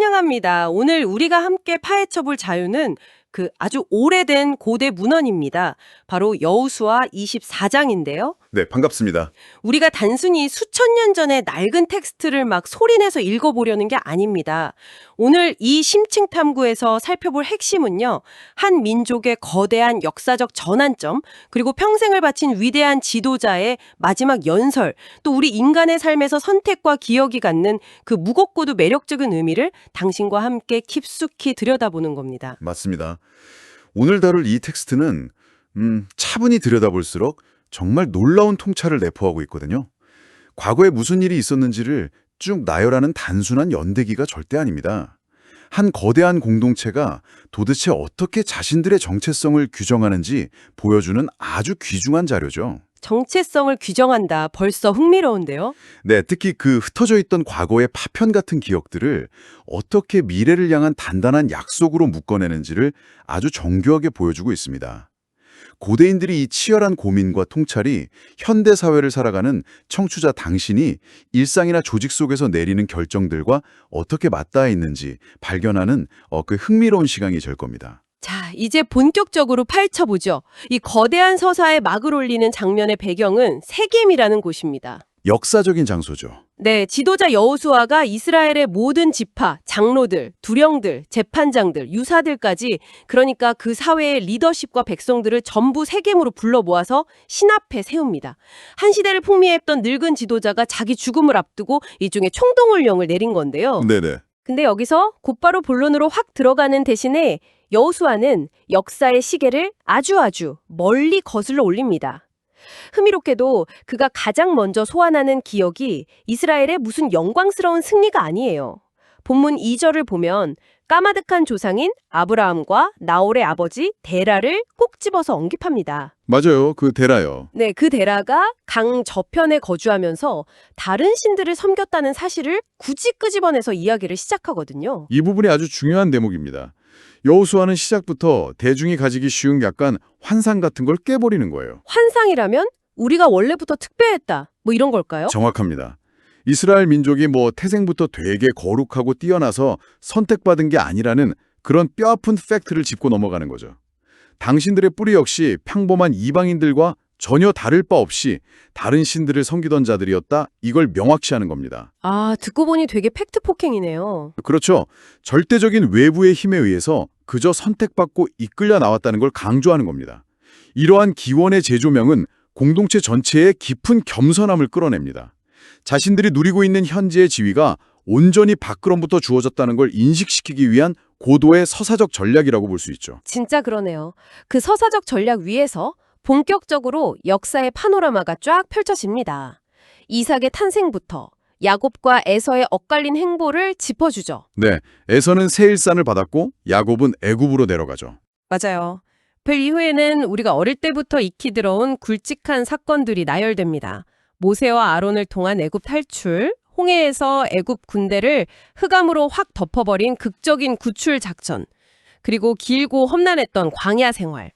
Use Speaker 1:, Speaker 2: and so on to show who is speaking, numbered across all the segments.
Speaker 1: 환영합니다. 오늘 우리가 함께 파헤쳐 볼 자유는 아주 오래된 고대 문헌입니다. 바로 여호수아 24장인데요.
Speaker 2: 네, 반갑습니다.
Speaker 1: 우리가 단순히 수천 년 전의 낡은 텍스트를 막 소리내서 읽어보려는 게 아닙니다. 오늘 이 심층 탐구에서 살펴볼 핵심은요. 한 민족의 거대한 역사적 전환점, 그리고 평생을 바친 위대한 지도자의 마지막 연설, 또 우리 인간의 삶에서 선택과 기억이 갖는 그 무겁고도 매력적인 의미를 당신과 함께 깊숙이 들여다보는 겁니다.
Speaker 2: 맞습니다. 오늘 다룰 이 텍스트는 차분히 들여다볼수록 정말 놀라운 통찰을 내포하고 있거든요. 과거에 무슨 일이 있었는지를 쭉 나열하는 단순한 연대기가 절대 아닙니다. 한 거대한 공동체가 도대체 어떻게 자신들의 정체성을 규정하는지 보여주는 아주 귀중한 자료죠.
Speaker 1: 정체성을 규정한다. 벌써 흥미로운데요.
Speaker 2: 네, 특히 그 흩어져 있던 과거의 파편 같은 기억들을 어떻게 미래를 향한 단단한 약속으로 묶어내는지를 아주 정교하게 보여주고 있습니다. 고대인들이 이 치열한 고민과 통찰이 현대 사회를 살아가는 청취자 당신이 일상이나 조직 속에서 내리는 결정들과 어떻게 맞닿아 있는지 발견하는 그 흥미로운 시간이 될 겁니다.
Speaker 1: 자, 이제 본격적으로 파헤쳐보죠. 이 거대한 서사에 막을 올리는 장면의 배경은 세겜이라는 곳입니다.
Speaker 2: 역사적인 장소죠.
Speaker 1: 네, 지도자 여호수아가 이스라엘의 모든 지파, 장로들, 두령들, 재판장들, 유사들까지, 그러니까 그 사회의 리더십과 백성들을 전부 세겜으로 불러 모아서 신 앞에 세웁니다. 한 시대를 풍미했던 늙은 지도자가 자기 죽음을 앞두고 일종의 총동원령을 내린 건데요.
Speaker 2: 네네.
Speaker 1: 근데 여기서 곧바로 본론으로 확 들어가는 대신에 여호수아는 역사의 시계를 아주 멀리 거슬러 올립니다. 흥미롭게도 그가 가장 먼저 소환하는 기억이 이스라엘의 무슨 영광스러운 승리가 아니에요. 본문 2절을 보면 까마득한 조상인 아브라함과 나홀의 아버지 데라를 꼭 집어서 언급합니다.
Speaker 2: 맞아요. 그 데라요.
Speaker 1: 네, 그 데라가 강 저편에 거주하면서 다른 신들을 섬겼다는 사실을 굳이 끄집어내서 이야기를 시작하거든요.
Speaker 2: 이 부분이 아주 중요한 대목입니다. 여호수아는 시작부터 대중이 가지기 쉬운 약간 환상 같은 걸 깨버리는 거예요.
Speaker 1: 환상이라면 우리가 원래부터 특별했다. 뭐 이런 걸까요?
Speaker 2: 정확합니다. 이스라엘 민족이 태생부터 되게 거룩하고 뛰어나서 선택받은 게 아니라는 그런 뼈아픈 팩트를 짚고 넘어가는 거죠. 당신들의 뿌리 역시 평범한 이방인들과 전혀 다를 바 없이 다른 신들을 섬기던 자들이었다. 이걸 명확히 하는 겁니다.
Speaker 1: 아, 듣고 보니 되게 팩트 폭행이네요.
Speaker 2: 그렇죠. 절대적인 외부의 힘에 의해서 그저 선택받고 이끌려 나왔다는 걸 강조하는 겁니다. 이러한 기원의 재조명은 공동체 전체의 깊은 겸손함을 끌어냅니다. 자신들이 누리고 있는 현재의 지위가 온전히 밖으로부터 주어졌다는 걸 인식시키기 위한 고도의 서사적 전략이라고 볼 수 있죠.
Speaker 1: 진짜 그러네요. 그 서사적 전략 위에서 본격적으로 역사의 파노라마가 쫙 펼쳐집니다. 이삭의 탄생부터 야곱과 에서의 엇갈린 행보를 짚어주죠.
Speaker 2: 네, 에서는 세일산을 받았고 야곱은 애굽으로 내려가죠.
Speaker 1: 맞아요. 그 이후에는 우리가 어릴 때부터 익히 들어온 굵직한 사건들이 나열됩니다. 모세와 아론을 통한 애굽 탈출, 홍해에서 애굽 군대를 흑암으로 확 덮어버린 극적인 구출 작전, 그리고 길고 험난했던 광야 생활,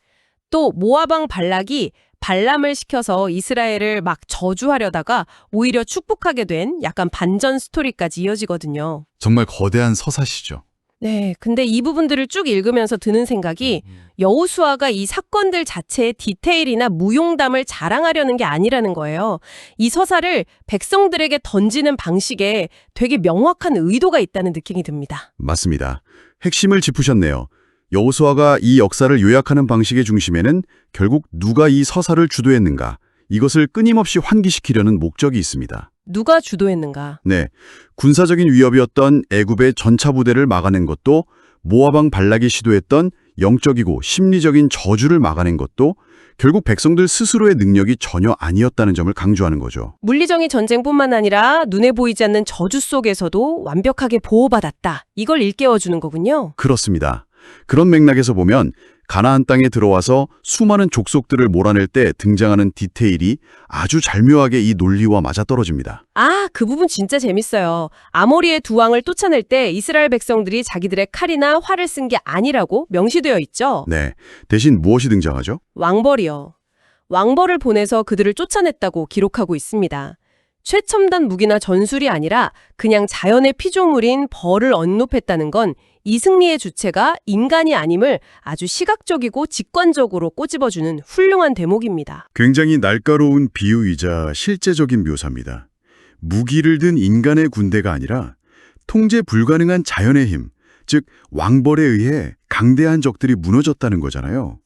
Speaker 1: 또 모압왕 발락이 발람을 시켜서 이스라엘을 막 저주하려다가 오히려 축복하게 된 약간 반전 스토리까지 이어지거든요.
Speaker 2: 정말 거대한 서사시죠.
Speaker 1: 네, 근데 이 부분들을 쭉 읽으면서 드는 생각이 여호수아가 이 사건들 자체의 디테일이나 무용담을 자랑하려는 게 아니라는 거예요. 이 서사를 백성들에게 던지는 방식에 되게 명확한 의도가 있다는 느낌이 듭니다.
Speaker 2: 맞습니다. 핵심을 짚으셨네요. 여호수아가 이 역사를 요약하는 방식의 중심에는 결국 누가 이 서사를 주도했는가, 이것을 끊임없이 환기시키려는 목적이 있습니다.
Speaker 1: 누가 주도했는가?
Speaker 2: 네, 군사적인 위협이었던 애굽의 전차 부대를 막아낸 것도, 모압왕 발락이 시도했던 영적이고 심리적인 저주를 막아낸 것도 결국 백성들 스스로의 능력이 전혀 아니었다는 점을 강조하는 거죠.
Speaker 1: 물리적인 전쟁뿐만 아니라 눈에 보이지 않는 저주 속에서도 완벽하게 보호받았다. 이걸 일깨워주는 거군요.
Speaker 2: 그렇습니다. 그런 맥락에서 보면 가나안 땅에 들어와서 수많은 족속들을 몰아낼 때 등장하는 디테일이 아주 절묘하게 이 논리와 맞아떨어집니다.
Speaker 1: 아, 그 부분 진짜 재밌어요. 아모리의 두 왕을 쫓아낼 때 이스라엘 백성들이 자기들의 칼이나 활을 쓴 게 아니라고 명시되어 있죠.
Speaker 2: 네, 대신 무엇이 등장하죠?
Speaker 1: 왕벌이요. 왕벌을 보내서 그들을 쫓아냈다고 기록하고 있습니다. 최첨단 무기나 전술이 아니라 그냥 자연의 피조물인 벌을 언급했다는 건 이 승리의 주체가 인간이 아님을 아주 시각적이고 직관적으로 꼬집어주는 훌륭한 대목입니다.
Speaker 2: 굉장히 날카로운 비유이자 실제적인 묘사입니다. 무기를 든 인간의 군대가 아니라 통제 불가능한 자연의 힘, 즉 왕벌에 의해 강대한 적들이 무너졌다는 거잖아요.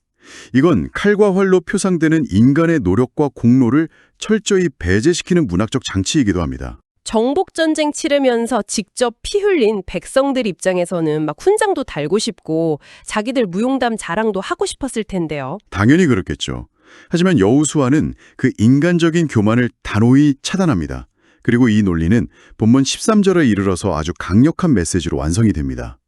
Speaker 2: 이건 칼과 활로 표상되는 인간의 노력과 공로를 철저히 배제시키는 문학적 장치이기도 합니다.
Speaker 1: 정복전쟁 치르면서 직접 피 흘린 백성들 입장에서는 막 훈장도 달고 싶고 자기들 무용담 자랑도 하고 싶었을 텐데요.
Speaker 2: 당연히 그렇겠죠. 하지만 여호수아는 그 인간적인 교만을 단호히 차단합니다. 그리고 이 논리는 본문 13절에 이르러서 아주 강력한 메시지로 완성이 됩니다.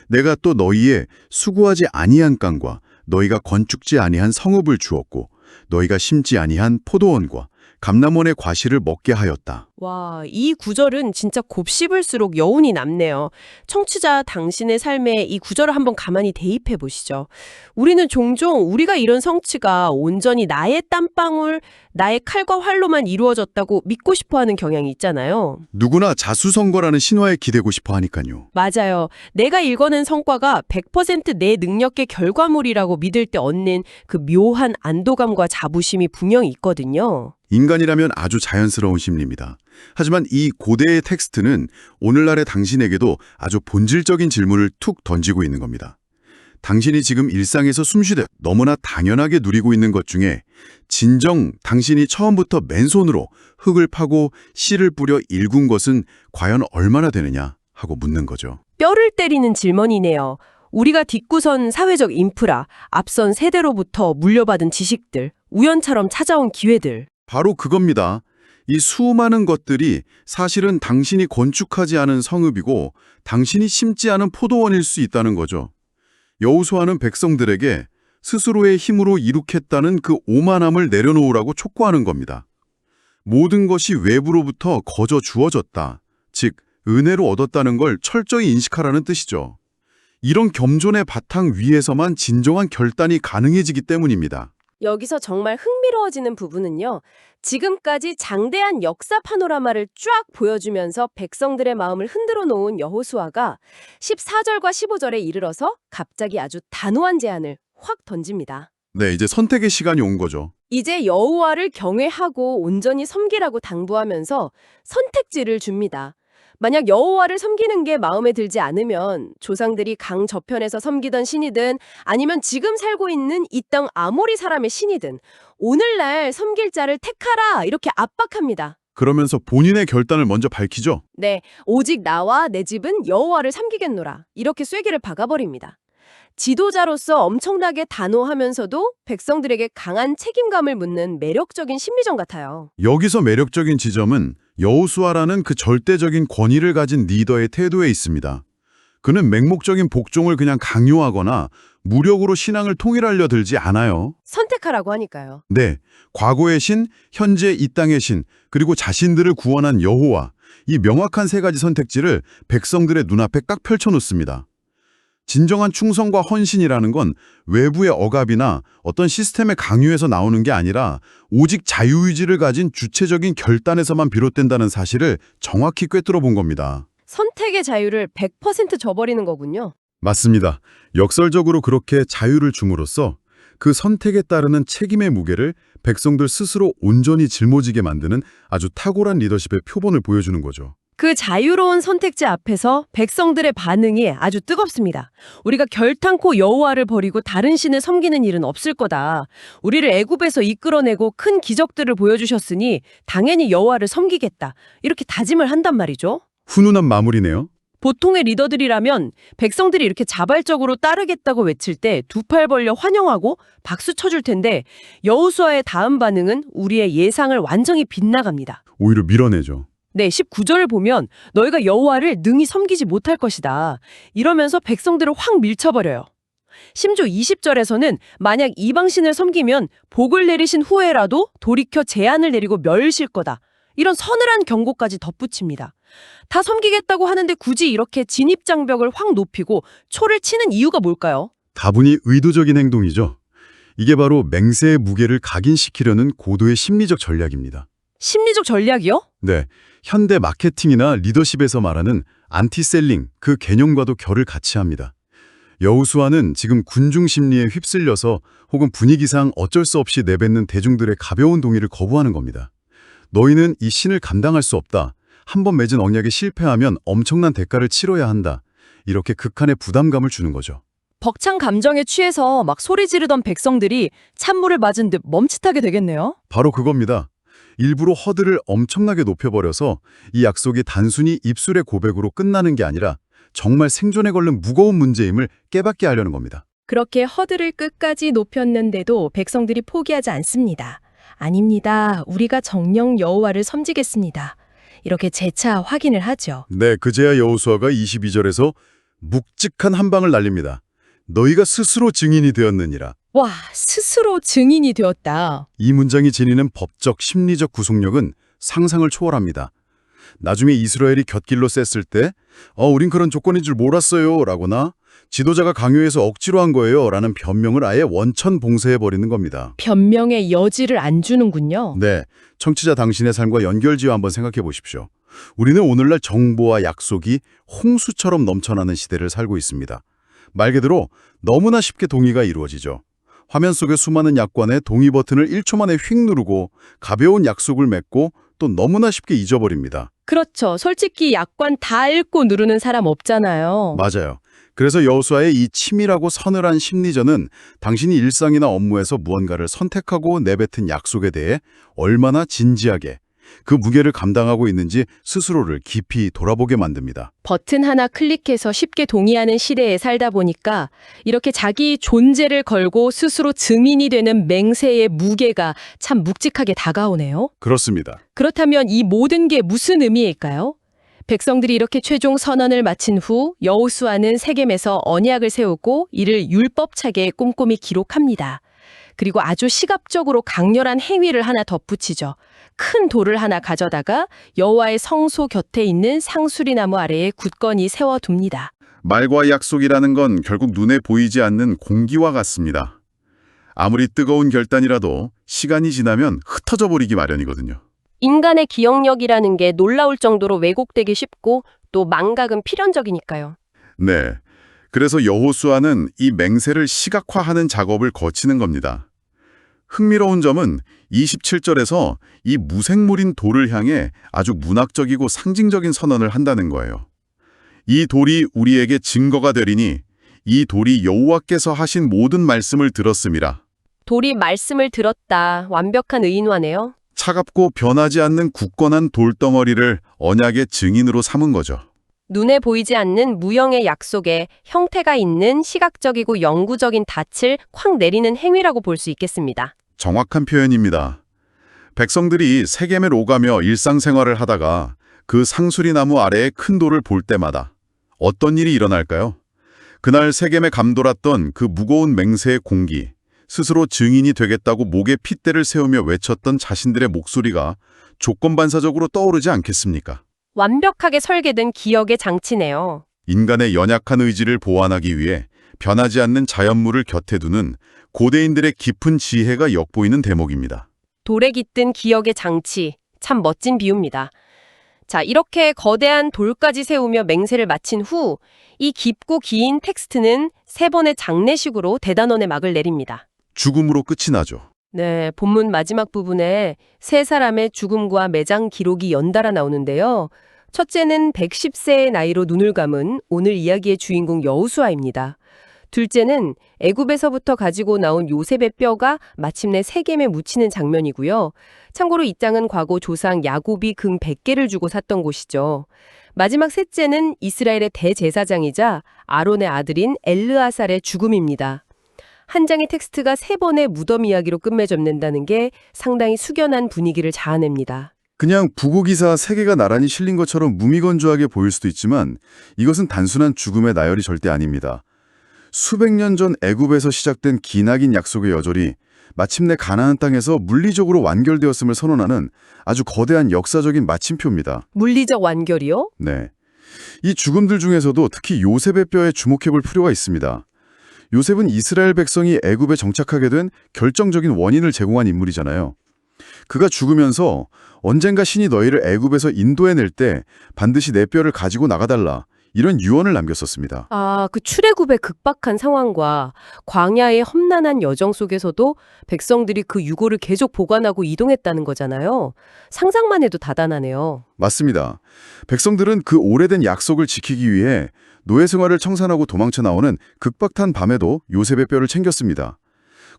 Speaker 2: 내가 또 너희의 수고하지 아니한 땅과 너희가 건축지 아니한 성읍을 주었고 너희가 심지 아니한 포도원과 감람원의 과실을 먹게 하였다.
Speaker 1: 와, 이 구절은 진짜 곱씹을수록 여운이 남네요. 청취자 당신의 삶에 이 구절을 한번 가만히 대입해 보시죠. 우리는 종종 우리가 이룬 성취가 온전히 나의 땀방울, 나의 칼과 활로만 이루어졌다고 믿고 싶어하는 경향이 있잖아요.
Speaker 2: 누구나 자수성거라는 신화에 기대고 싶어 하니까요.
Speaker 1: 맞아요. 내가 일궈낸 성과가 100%내 능력의 결과물이라고 믿을 때 얻는 그 묘한 안도감과 자부심이 분명히 있거든요.
Speaker 2: 인간이라면 아주 자연스러운 심리입니다. 하지만 이 고대의 텍스트는 오늘날의 당신에게도 아주 본질적인 질문을 툭 던지고 있는 겁니다. 당신이 지금 일상에서 숨쉬듯 너무나 당연하게 누리고 있는 것 중에 진정 당신이 처음부터 맨손으로 흙을 파고 씨를 뿌려 일군 것은 과연 얼마나 되느냐 하고 묻는 거죠.
Speaker 1: 뼈를 때리는 질문이네요. 우리가 뒷구선 사회적 인프라, 앞선 세대로부터 물려받은 지식들, 우연처럼 찾아온 기회들.
Speaker 2: 바로 그겁니다. 이 수많은 것들이 사실은 당신이 건축하지 않은 성읍이고 당신이 심지 않은 포도원일 수 있다는 거죠. 여호수아는 백성들에게 스스로의 힘으로 이룩했다는 그 오만함을 내려놓으라고 촉구하는 겁니다. 모든 것이 외부로부터 거저 주어졌다. 즉, 은혜로 얻었다는 걸 철저히 인식하라는 뜻이죠. 이런 겸손의 바탕 위에서만 진정한 결단이 가능해지기 때문입니다.
Speaker 1: 여기서 정말 흥미로워지는 부분은요. 지금까지 장대한 역사 파노라마를 쫙 보여주면서 백성들의 마음을 흔들어 놓은 여호수아가 14절과 15절에 이르러서 갑자기 아주 단호한 제안을 확 던집니다.
Speaker 2: 네, 이제 선택의 시간이 온 거죠.
Speaker 1: 이제 여호와를 경외하고 온전히 섬기라고 당부하면서 선택지를 줍니다. 만약 여호와를 섬기는 게 마음에 들지 않으면 조상들이 강 저편에서 섬기던 신이든 아니면 지금 살고 있는 이 땅 아모리 사람의 신이든 오늘날 섬길 자를 택하라 이렇게 압박합니다.
Speaker 2: 그러면서 본인의 결단을 먼저 밝히죠.
Speaker 1: 네, 오직 나와 내 집은 여호와를 섬기겠노라 이렇게 쐐기를 박아버립니다. 지도자로서 엄청나게 단호하면서도 백성들에게 강한 책임감을 묻는 매력적인 심리전 같아요.
Speaker 2: 여기서 매력적인 지점은 여호수아라는 그 절대적인 권위를 가진 리더의 태도에 있습니다. 그는 맹목적인 복종을 그냥 강요하거나 무력으로 신앙을 통일하려 들지 않아요.
Speaker 1: 선택하라고 하니까요.
Speaker 2: 네, 과거의 신, 현재 이 땅의 신, 그리고 자신들을 구원한 여호와, 이 명확한 세 가지 선택지를 백성들의 눈앞에 딱 펼쳐놓습니다. 진정한 충성과 헌신이라는 건 외부의 억압이나 어떤 시스템의 강요에서 나오는 게 아니라 오직 자유의지를 가진 주체적인 결단에서만 비롯된다는 사실을 정확히 꿰뚫어 본 겁니다.
Speaker 1: 선택의 자유를 100% 줘버리는 거군요.
Speaker 2: 맞습니다. 역설적으로 그렇게 자유를 줌으로써 그 선택에 따르는 책임의 무게를 백성들 스스로 온전히 짊어지게 만드는 아주 탁월한 리더십의 표본을 보여주는 거죠.
Speaker 1: 그 자유로운 선택지 앞에서 백성들의 반응이 아주 뜨겁습니다. 우리가 결탄코 여호와를 버리고 다른 신을 섬기는 일은 없을 거다. 우리를 애굽에서 이끌어내고 큰 기적들을 보여주셨으니 당연히 여호와를 섬기겠다. 이렇게 다짐을 한단 말이죠.
Speaker 2: 훈훈한 마무리네요.
Speaker 1: 보통의 리더들이라면 백성들이 이렇게 자발적으로 따르겠다고 외칠 때 두 팔 벌려 환영하고 박수 쳐줄 텐데 여호수아의 다음 반응은 우리의 예상을 완전히 빗나갑니다.
Speaker 2: 오히려 밀어내죠.
Speaker 1: 네, 19절을 보면 너희가 여호와를 능히 섬기지 못할 것이다. 이러면서 백성들을 확 밀쳐버려요. 심지어 20절에서는 만약 이방신을 섬기면 복을 내리신 후에라도 돌이켜 재앙을 내리고 멸실 거다. 이런 서늘한 경고까지 덧붙입니다. 다 섬기겠다고 하는데 굳이 이렇게 진입장벽을 확 높이고 초를 치는 이유가 뭘까요?
Speaker 2: 다분히 의도적인 행동이죠. 이게 바로 맹세의 무게를 각인시키려는 고도의 심리적 전략입니다.
Speaker 1: 심리적 전략이요?
Speaker 3: 네, 현대 마케팅이나 리더십에서 말하는 안티셀링, 그 개념과도 결을 같이 합니다. 여호수아는 지금 군중 심리에 휩쓸려서 혹은 분위기상 어쩔 수 없이 내뱉는 대중들의 가벼운 동의를 거부하는 겁니다. 너희는 이 신을 감당할 수 없다. 한 번 맺은 언약에 실패하면 엄청난 대가를 치러야 한다. 이렇게 극한의 부담감을 주는 거죠.
Speaker 4: 벅찬 감정에 취해서 막 소리 지르던 백성들이 찬물을 맞은 듯 멈칫하게 되겠네요.
Speaker 3: 바로 그겁니다. 일부러 허들을 엄청나게 높여버려서 이 약속이 단순히 입술의 고백으로 끝나는 게 아니라 정말 생존에 걸린 무거운 문제임을 깨닫게 하려는 겁니다.
Speaker 1: 그렇게 허들을 끝까지 높였는데도 백성들이 포기하지 않습니다. 아닙니다. 우리가 정녕 여호와를 섬기겠습니다. 이렇게 재차 확인을 하죠.
Speaker 3: 네, 그제야 여호수아가 22절에서 묵직한 한 방을 날립니다. 너희가 스스로 증인이 되었느니라.
Speaker 1: 와, 스스로 증인이 되었다.
Speaker 3: 이 문장이 지니는 법적, 심리적 구속력은 상상을 초월합니다. 나중에 이스라엘이 곁길로 셌을 때 우린 그런 조건인 줄 몰랐어요 라거나 지도자가 강요해서 억지로 한 거예요 라는 변명을 아예 원천 봉쇄해버리는 겁니다.
Speaker 1: 변명의 여지를 안 주는군요.
Speaker 3: 네, 청취자 당신의 삶과 연결지어 한번 생각해 보십시오. 우리는 오늘날 정보와 약속이 홍수처럼 넘쳐나는 시대를 살고 있습니다. 말 그대로 너무나 쉽게 동의가 이루어지죠. 화면 속의 수많은 약관에 동의 버튼을 1초 만에 휙 누르고 가벼운 약속을 맺고 또 너무나 쉽게 잊어버립니다.
Speaker 1: 그렇죠. 솔직히 약관 다 읽고 누르는 사람 없잖아요.
Speaker 3: 맞아요. 그래서 여호수아의 이 치밀하고 서늘한 심리전은 당신이 일상이나 업무에서 무언가를 선택하고 내뱉은 약속에 대해 얼마나 진지하게 그 무게를 감당하고 있는지 스스로를 깊이 돌아보게 만듭니다.
Speaker 1: 버튼 하나 클릭해서 쉽게 동의하는 시대에 살다 보니까 이렇게 자기 존재를 걸고 스스로 증인이 되는 맹세의 무게가 참 묵직하게 다가오네요.
Speaker 3: 그렇습니다.
Speaker 1: 그렇다면 이 모든 게 무슨 의미일까요? 백성들이 이렇게 최종 선언을 마친 후 여호수아는 세겜에서 언약을 세우고 이를 율법차게 꼼꼼히 기록합니다. 그리고 아주 시각적으로 강렬한 행위를 하나 덧붙이죠. 큰 돌을 하나 가져다가 여호와의 성소 곁에 있는 상수리나무 아래에 굳건히 세워둡니다.
Speaker 2: 말과 약속이라는 건 결국 눈에 보이지 않는 공기와 같습니다. 아무리 뜨거운 결단이라도 시간이 지나면 흩어져 버리기 마련이거든요.
Speaker 1: 인간의 기억력이라는 게 놀라울 정도로 왜곡되기 쉽고 또 망각은 필연적이니까요.
Speaker 2: 네. 그래서 여호수아는 이 맹세를 시각화하는 작업을 거치는 겁니다. 흥미로운 점은 27절에서 이 무생물인 돌을 향해 아주 문학적이고 상징적인 선언을 한다는 거예요. 이 돌이 우리에게 증거가 되리니 이 돌이 여호와께서 하신 모든 말씀을 들었음이라.
Speaker 1: 돌이 말씀을 들었다. 완벽한 의인화네요.
Speaker 2: 차갑고 변하지 않는 굳건한 돌덩어리를 언약의 증인으로 삼은 거죠.
Speaker 1: 눈에 보이지 않는 무형의 약속에 형태가 있는 시각적이고 영구적인 닻을 콱 내리는 행위라고 볼 수 있겠습니다.
Speaker 2: 정확한 표현입니다. 백성들이 세겜에 오가며 일상생활을 하다가 그 상수리나무 아래에 큰 돌을 볼 때마다 어떤 일이 일어날까요? 그날 세겜에 감돌았던 그 무거운 맹세의 공기, 스스로 증인이 되겠다고 목에 핏대를 세우며 외쳤던 자신들의 목소리가 조건반사적으로 떠오르지 않겠습니까?
Speaker 1: 완벽하게 설계된 기억의 장치네요.
Speaker 2: 인간의 연약한 의지를 보완하기 위해 변하지 않는 자연물을 곁에 두는 고대인들의 깊은 지혜가 엿보이는 대목입니다.
Speaker 1: 돌에 깃든 기억의 장치, 참 멋진 비유입니다. 자, 이렇게 거대한 돌까지 세우며 맹세를 마친 후 이 깊고 긴 텍스트는 3번의 장례식으로 대단원의 막을 내립니다.
Speaker 2: 죽음으로 끝이 나죠.
Speaker 1: 네, 본문 마지막 부분에 3사람의 죽음과 매장 기록이 연달아 나오는데요. 첫째는 110세의 나이로 눈을 감은 오늘 이야기의 주인공 여호수아입니다. 둘째는 애굽에서부터 가지고 나온 요셉의 뼈가 마침내 세겜에 묻히는 장면이고요. 참고로 이 땅은 과거 조상 야곱이 금 100개를 주고 샀던 곳이죠. 마지막 셋째는 이스라엘의 대제사장이자 아론의 아들인 엘르아살의 죽음입니다. 한 장의 텍스트가 3번의 무덤 이야기로 끝맺어낸다는 게 상당히 숙연한 분위기를 자아냅니다.
Speaker 2: 그냥 부고기사 3개가 나란히 실린 것처럼 무미건조하게 보일 수도 있지만 이것은 단순한 죽음의 나열이 절대 아닙니다. 수백 년 전 애굽에서 시작된 기나긴 약속의 여절이 마침내 가나안 땅에서 물리적으로 완결되었음을 선언하는 아주 거대한 역사적인 마침표입니다.
Speaker 1: 물리적 완결이요?
Speaker 2: 네. 이 죽음들 중에서도 특히 요셉의 뼈에 주목해 볼 필요가 있습니다. 요셉은 이스라엘 백성이 애굽에 정착하게 된 결정적인 원인을 제공한 인물이잖아요. 그가 죽으면서 언젠가 신이 너희를 애굽에서 인도해낼 때 반드시 내 뼈를 가지고 나가달라. 이런 유언을 남겼었습니다.
Speaker 1: 아, 그 출애굽의 극박한 상황과 광야의 험난한 여정 속에서도 백성들이 그 유고를 계속 보관하고 이동했다는 거잖아요. 상상만 해도 다단하네요.
Speaker 2: 맞습니다. 백성들은 그 오래된 약속을 지키기 위해 노예 생활을 청산하고 도망쳐 나오는 극박한 밤에도 요셉의 뼈를 챙겼습니다.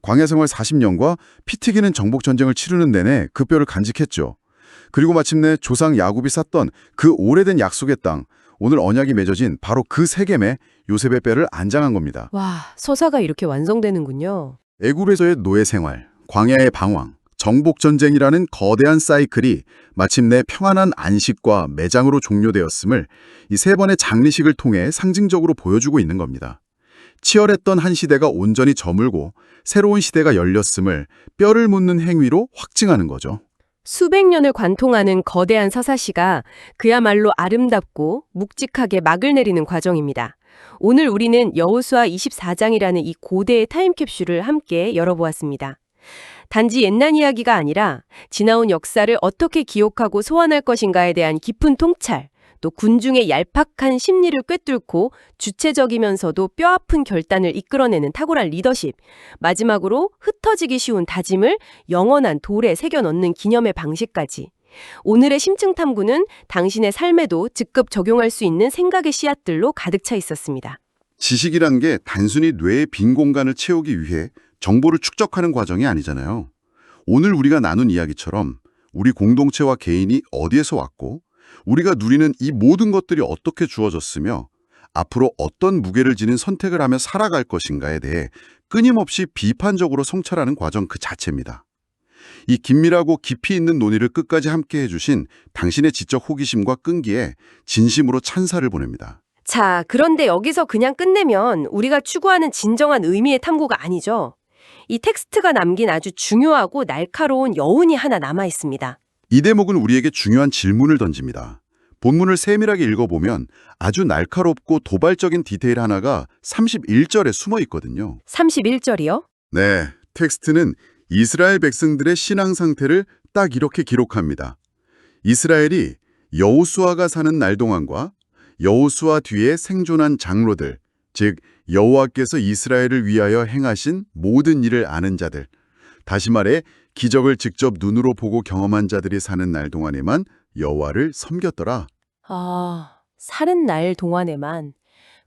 Speaker 2: 광야 생활 40년과 피 튀기는 정복 전쟁을 치르는 내내 그 뼈를 간직했죠. 그리고 마침내 조상 야곱이 쌌던 그 오래된 약속의 땅, 오늘 언약이 맺어진 바로 그 세겜에 요셉의 뼈를 안장한 겁니다.
Speaker 1: 와, 서사가 이렇게 완성되는군요.
Speaker 2: 애굽에서의 노예 생활, 광야의 방황, 정복 전쟁이라는 거대한 사이클이 마침내 평안한 안식과 매장으로 종료되었음을 이 세 번의 장례식을 통해 상징적으로 보여주고 있는 겁니다. 치열했던 한 시대가 온전히 저물고 새로운 시대가 열렸음을 뼈를 묻는 행위로 확증하는 거죠.
Speaker 1: 수백 년을 관통하는 거대한 서사시가 그야말로 아름답고 묵직하게 막을 내리는 과정입니다. 오늘 우리는 여호수아 24장이라는 이 고대의 타임캡슐을 함께 열어보았습니다. 단지 옛날 이야기가 아니라 지나온 역사를 어떻게 기억하고 소환할 것인가에 대한 깊은 통찰, 또 군중의 얄팍한 심리를 꿰뚫고 주체적이면서도 뼈아픈 결단을 이끌어내는 탁월한 리더십, 마지막으로 흩어지기 쉬운 다짐을 영원한 돌에 새겨 넣는 기념의 방식까지. 오늘의 심층 탐구는 당신의 삶에도 즉급 적용할 수 있는 생각의 씨앗들로 가득 차 있었습니다.
Speaker 2: 지식이란 게 단순히 뇌의 빈 공간을 채우기 위해 정보를 축적하는 과정이 아니잖아요. 오늘 우리가 나눈 이야기처럼 우리 공동체와 개인이 어디에서 왔고 우리가 누리는 이 모든 것들이 어떻게 주어졌으며 앞으로 어떤 무게를 지닌 선택을 하며 살아갈 것인가에 대해 끊임없이 비판적으로 성찰하는 과정 그 자체입니다. 이 긴밀하고 깊이 있는 논의를 끝까지 함께 해주신 당신의 지적 호기심과 끈기에 진심으로 찬사를 보냅니다.
Speaker 1: 자, 그런데 여기서 그냥 끝내면 우리가 추구하는 진정한 의미의 탐구가 아니죠. 이 텍스트가 남긴 아주 중요하고 날카로운 여운이 하나 남아 있습니다.
Speaker 2: 이 대목은 우리에게 중요한 질문을 던집니다. 본문을 세밀하게 읽어보면 아주 날카롭고 도발적인 디테일 하나가 31절에 숨어 있거든요.
Speaker 1: 31절이요?
Speaker 2: 네, 텍스트는 이스라엘 백성들의 신앙 상태를 딱 이렇게 기록합니다. 이스라엘이 여호수아가 사는 날 동안과 여호수아 뒤에 생존한 장로들, 즉 여호와께서 이스라엘을 위하여 행하신 모든 일을 아는 자들, 다시 말해 기적을 직접 눈으로 보고 경험한 자들이 사는 날 동안에만 여호와를 섬겼더라.
Speaker 1: 아, 사는 날 동안에만.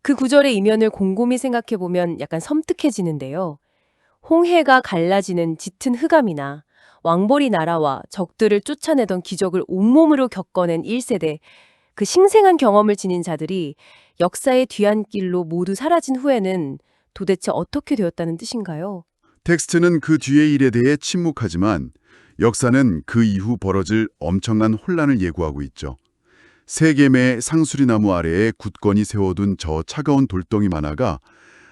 Speaker 1: 그 구절의 이면을 곰곰이 생각해보면 약간 섬뜩해지는데요. 홍해가 갈라지는 짙은 흑암이나 왕벌이 날아와 적들을 쫓아내던 기적을 온몸으로 겪어낸 1세대, 그 생생한 경험을 지닌 자들이 역사의 뒤안길로 모두 사라진 후에는 도대체 어떻게 되었다는 뜻인가요?
Speaker 2: 텍스트는 그 뒤의 일에 대해 침묵하지만 역사는 그 이후 벌어질 엄청난 혼란을 예고하고 있죠. 세겜의 상수리나무 아래에 굳건히 세워둔 저 차가운 돌덩이 하나가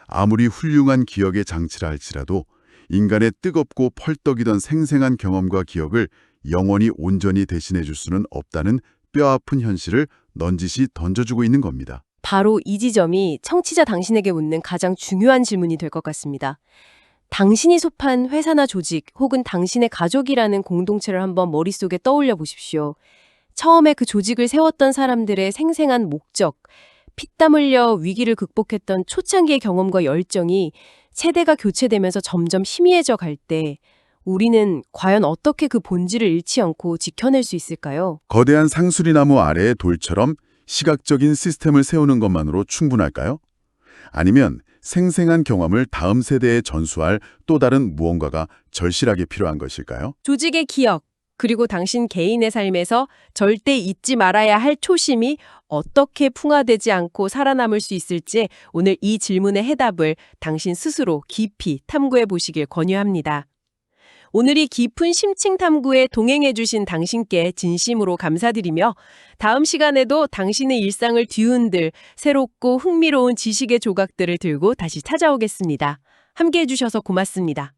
Speaker 2: 아무리 훌륭한 기억의 장치라 할지라도 인간의 뜨겁고 펄떡이던 생생한 경험과 기억을 영원히 온전히 대신해 줄 수는 없다는 뼈아픈 현실을 넌지시 던져주고 있는 겁니다.
Speaker 1: 바로 이 지점이 청취자 당신에게 묻는 가장 중요한 질문이 될 것 같습니다. 당신이 속한 회사나 조직 혹은 당신의 가족이라는 공동체를 한번 머릿속에 떠올려 보십시오. 처음에 그 조직을 세웠던 사람들의 생생한 목적, 피땀 흘려 위기를 극복했던 초창기의 경험과 열정이 세대가 교체되면서 점점 희미해져 갈 때 우리는 과연 어떻게 그 본질을 잃지 않고 지켜낼 수 있을까요?
Speaker 2: 거대한 상수리나무 아래의 돌처럼 시각적인 시스템을 세우는 것만으로 충분할까요? 아니면 생생한 경험을 다음 세대에 전수할 또 다른 무언가가 절실하게 필요한 것일까요?
Speaker 1: 조직의 기억, 그리고 당신 개인의 삶에서 절대 잊지 말아야 할 초심이 어떻게 풍화되지 않고 살아남을 수 있을지 오늘 이 질문의 해답을 당신 스스로 깊이 탐구해 보시길 권유합니다. 오늘 이 깊은 심층 탐구에 동행해 주신 당신께 진심으로 감사드리며 다음 시간에도 당신의 일상을 뒤흔들 새롭고 흥미로운 지식의 조각들을 들고 다시 찾아오겠습니다. 함께해 주셔서 고맙습니다.